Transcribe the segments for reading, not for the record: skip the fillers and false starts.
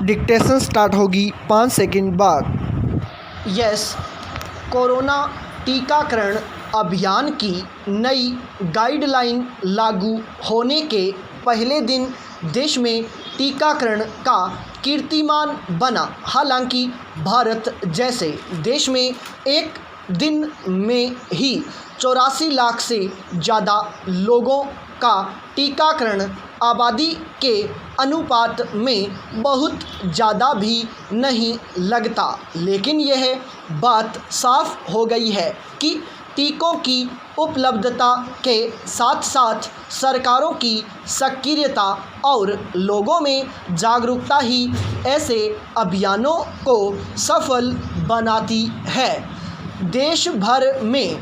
Dictation start होगी 5 second बाद। Yes, corona टीकाकरण अभियान की नई गाइडलाइन लागू होने के पहले दिन देश में टीकाकरण का कीर्तिमान बना। हालांकि भारत जैसे देश में एक दिन में ही 84 लाख से ज़्यादा लोगों का टीकाकरण आबादी के अनुपात में बहुत ज़्यादा भी नहीं लगता, लेकिन यह बात साफ हो गई है कि टीकों की उपलब्धता के साथ साथ सरकारों की सक्रियता और लोगों में जागरूकता ही ऐसे अभियानों को सफल बनाती है। देश भर में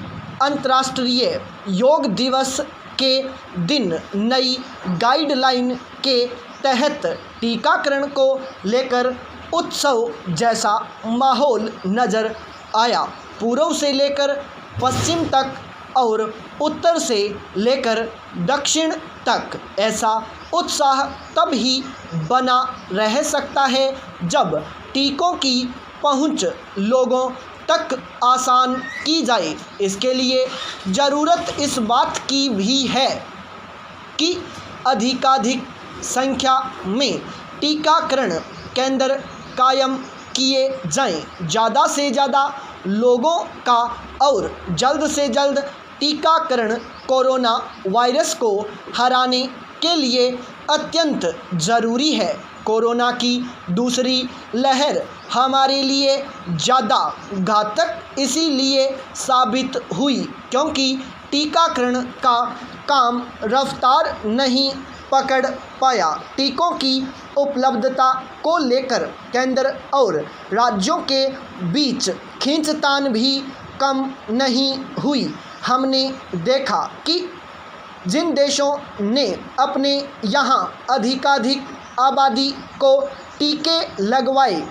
अंतर्राष्ट्रीय योग दिवस के दिन नई गाइडलाइन के तहत टीकाकरण को लेकर उत्सव जैसा माहौल नज़र आया। पूर्व से लेकर पश्चिम तक और उत्तर से लेकर दक्षिण तक ऐसा उत्साह तब ही बना रह सकता है जब टीकों की पहुंच लोगों तक आसान की जाए। इसके लिए ज़रूरत इस बात की भी है कि अधिकाधिक संख्या में टीकाकरण केंद्र कायम किए जाएं। ज़्यादा से ज़्यादा लोगों का और जल्द से जल्द टीकाकरण कोरोना वायरस को हराने के लिए अत्यंत ज़रूरी है। कोरोना की दूसरी लहर हमारे लिए ज़्यादा घातक इसीलिए साबित हुई क्योंकि टीकाकरण का काम रफ्तार नहीं पकड़ पाया। टीकों की उपलब्धता को लेकर केंद्र और राज्यों के बीच खींचतान भी कम नहीं हुई। हमने देखा कि जिन देशों ने अपने यहाँ अधिकाधिक आबादी को टीके लगवाए,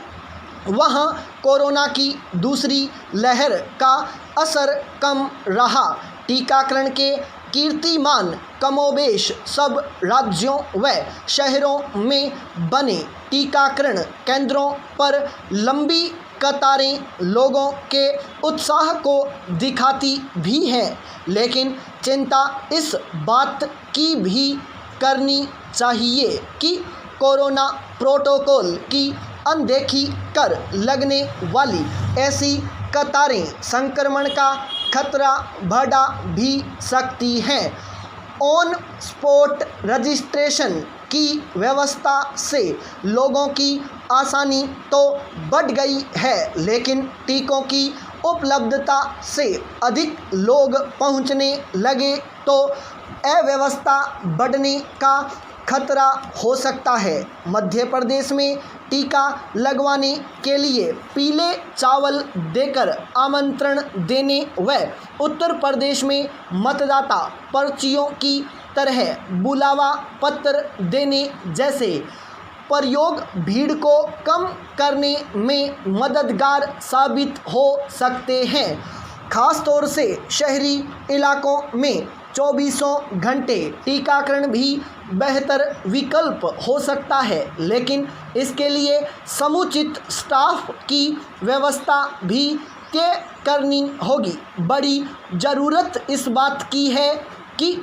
वहाँ कोरोना की दूसरी लहर का असर कम रहा। टीकाकरण के कीर्तिमान कमोबेश सब राज्यों व शहरों में बने टीकाकरण केंद्रों पर लंबी कतारें लोगों के उत्साह को दिखाती भी हैं, लेकिन चिंता इस बात की भी करनी चाहिए कि कोरोना प्रोटोकॉल की अनदेखी कर लगने वाली ऐसी कतारें संक्रमण का खतरा बढ़ा भी सकती हैं। ऑन स्पॉट रजिस्ट्रेशन की व्यवस्था से लोगों की आसानी तो बढ़ गई है, लेकिन टीकों की उपलब्धता से अधिक लोग पहुंचने लगे तो अव्यवस्था बढ़ने का खतरा हो सकता है। मध्य प्रदेश में टीका लगवाने के लिए पीले चावल देकर आमंत्रण देने व उत्तर प्रदेश में मतदाता पर्चियों की तरह बुलावा पत्र देने जैसे प्रयोग भीड़ को कम करने में मददगार साबित हो सकते हैं। खास तौर से शहरी इलाकों में 24 घंटे टीकाकरण भी बेहतर विकल्प हो सकता है, लेकिन इसके लिए समुचित स्टाफ की व्यवस्था भी तय करनी होगी। बड़ी ज़रूरत इस बात की है कि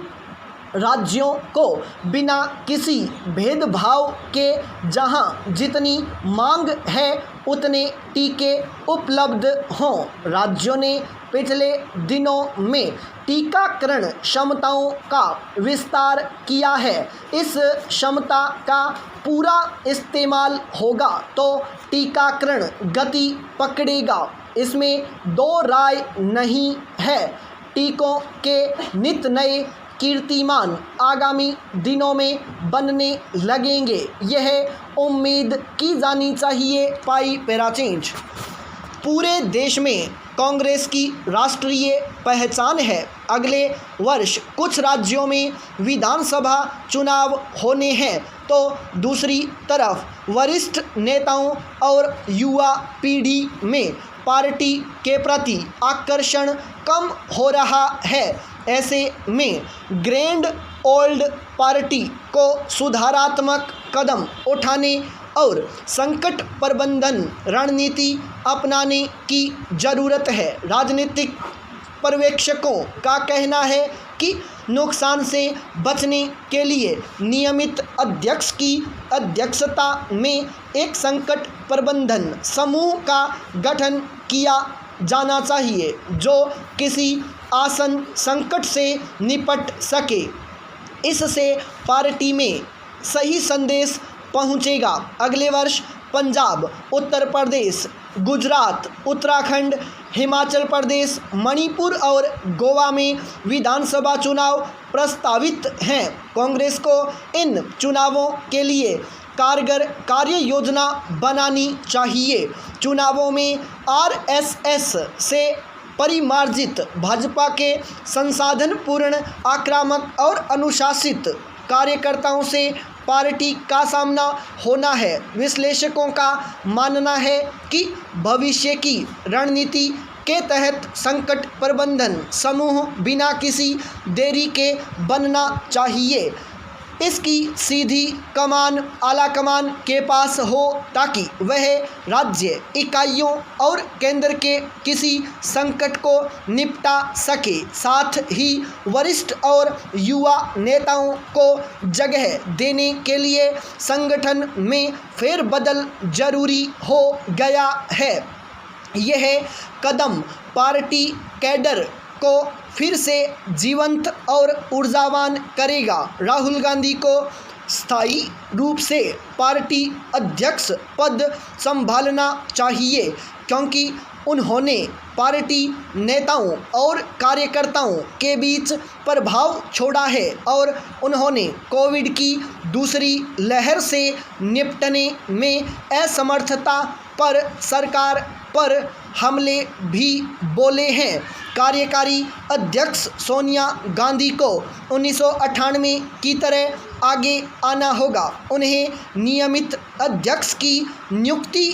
राज्यों को बिना किसी भेदभाव के जहां जितनी मांग है उतने टीके उपलब्ध हों। राज्यों ने पिछले दिनों में टीकाकरण क्षमताओं का विस्तार किया है। इस क्षमता का पूरा इस्तेमाल होगा तो टीकाकरण गति पकड़ेगा, इसमें दो राय नहीं है। टीकों के नित नए कीर्तिमान आगामी दिनों में बनने लगेंगे, यह उम्मीद की जानी चाहिए। पाई पैरा चेंज। पूरे देश में कांग्रेस की राष्ट्रीय पहचान है। अगले वर्ष कुछ राज्यों में विधानसभा चुनाव होने हैं तो दूसरी तरफ वरिष्ठ नेताओं और युवा पीढ़ी में पार्टी के प्रति आकर्षण कम हो रहा है। ऐसे में ग्रैंड ओल्ड पार्टी को सुधारात्मक कदम उठाने और संकट प्रबंधन रणनीति अपनाने की ज़रूरत है। राजनीतिक पर्यवेक्षकों का कहना है कि नुकसान से बचने के लिए नियमित अध्यक्ष की अध्यक्षता में एक संकट प्रबंधन समूह का गठन किया जाना चाहिए जो किसी आसन संकट से निपट सके। इससे पार्टी में सही संदेश पहुंचेगा। अगले वर्ष पंजाब, उत्तर प्रदेश, गुजरात, उत्तराखंड, हिमाचल प्रदेश, मणिपुर और गोवा में विधानसभा चुनाव प्रस्तावित हैं। कांग्रेस को इन चुनावों के लिए कारगर कार्य योजना बनानी चाहिए। चुनावों में आरएसएस से परिमार्जित भाजपा के संसाधनपूर्ण, आक्रामक और अनुशासित कार्यकर्ताओं से पार्टी का सामना होना है। विश्लेषकों का मानना है कि भविष्य की रणनीति के तहत संकट प्रबंधन समूह बिना किसी देरी के बनना चाहिए। इसकी सीधी कमान आला कमान के पास हो ताकि वह राज्य इकाइयों और केंद्र के किसी संकट को निपटा सके। साथ ही वरिष्ठ और युवा नेताओं को जगह देने के लिए संगठन में फेरबदल जरूरी हो गया है। यह कदम पार्टी कैडर को फिर से जीवंत और ऊर्जावान करेगा। राहुल गांधी को स्थायी रूप से पार्टी अध्यक्ष पद संभालना चाहिए क्योंकि उन्होंने पार्टी नेताओं और कार्यकर्ताओं के बीच प्रभाव छोड़ा है और उन्होंने कोविड की दूसरी लहर से निपटने में असमर्थता पर सरकार पर हमले भी बोले हैं। कार्यकारी अध्यक्ष सोनिया गांधी को 1998 की तरह आगे आना होगा। उन्हें नियमित अध्यक्ष की नियुक्ति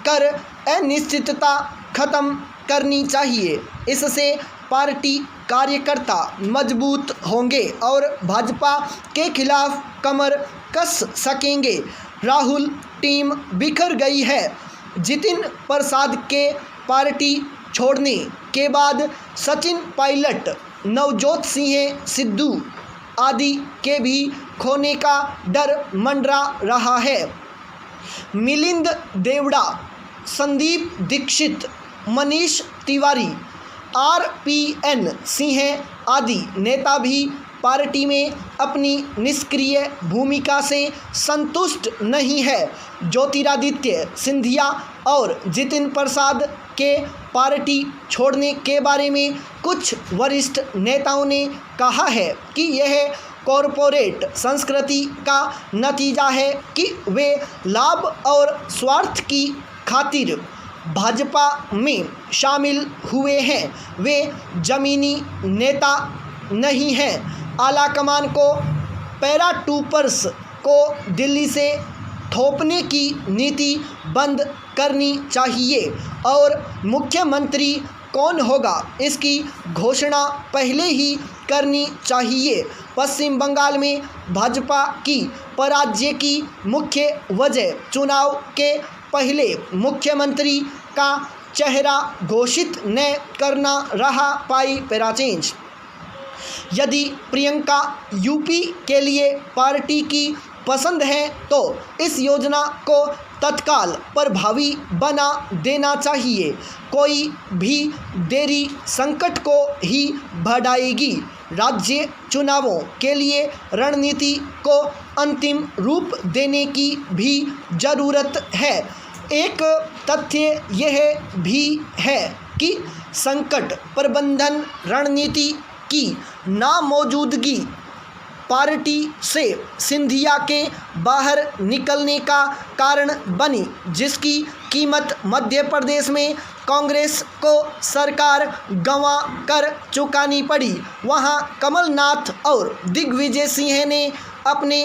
कर अनिश्चितता खत्म करनी चाहिए। इससे पार्टी कार्यकर्ता मजबूत होंगे और भाजपा के खिलाफ कमर कस सकेंगे। राहुल टीम बिखर गई है। जितिन प्रसाद के पार्टी छोड़ने के बाद सचिन पायलट, नवजोत सिंह सिद्धू आदि के भी खोने का डर मंडरा रहा है। मिलिंद देवड़ा, संदीप दीक्षित, मनीष तिवारी, आरपीएन सिंह आदि नेता भी पार्टी में अपनी निष्क्रिय भूमिका से संतुष्ट नहीं है। ज्योतिरादित्य सिंधिया और जितिन प्रसाद के पार्टी छोड़ने के बारे में कुछ वरिष्ठ नेताओं ने कहा है कि यह कॉरपोरेट संस्कृति का नतीजा है कि वे लाभ और स्वार्थ की खातिर भाजपा में शामिल हुए हैं। वे जमीनी नेता नहीं हैं। आलाकमान को पैराट्रूपर्स को दिल्ली से थोपने की नीति बंद करनी चाहिए और मुख्यमंत्री कौन होगा इसकी घोषणा पहले ही करनी चाहिए। पश्चिम बंगाल में भाजपा की पराजय की मुख्य वजह चुनाव के पहले मुख्यमंत्री का चेहरा घोषित न करना रहा। पाई पैराचेंज। यदि प्रियंका यूपी के लिए पार्टी की पसंद है तो इस योजना को तत्काल प्रभावी बना देना चाहिए। कोई भी देरी संकट को ही बढ़ाएगी। राज्य चुनावों के लिए रणनीति को अंतिम रूप देने की भी ज़रूरत है। एक तथ्य यह भी है कि संकट प्रबंधन रणनीति की नामौजूदगी पार्टी से सिंधिया के बाहर निकलने का कारण बनी, जिसकी कीमत मध्य प्रदेश में कांग्रेस को सरकार गंवा कर चुकानी पड़ी। वहां कमलनाथ और दिग्विजय सिंह ने अपने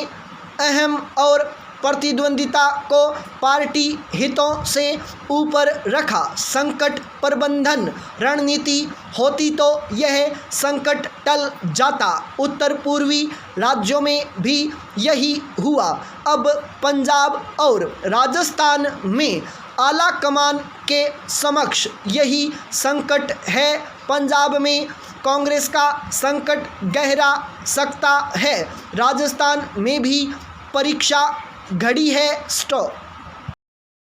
अहम और प्रतिद्वंदिता को पार्टी हितों से ऊपर रखा। संकट प्रबंधन रणनीति होती तो यह संकट टल जाता। उत्तर पूर्वी राज्यों में भी यही हुआ। अब पंजाब और राजस्थान में आला कमान के समक्ष यही संकट है। पंजाब में कांग्रेस का संकट गहरा सकता है। राजस्थान में भी परीक्षा घड़ी है। स्टॉप।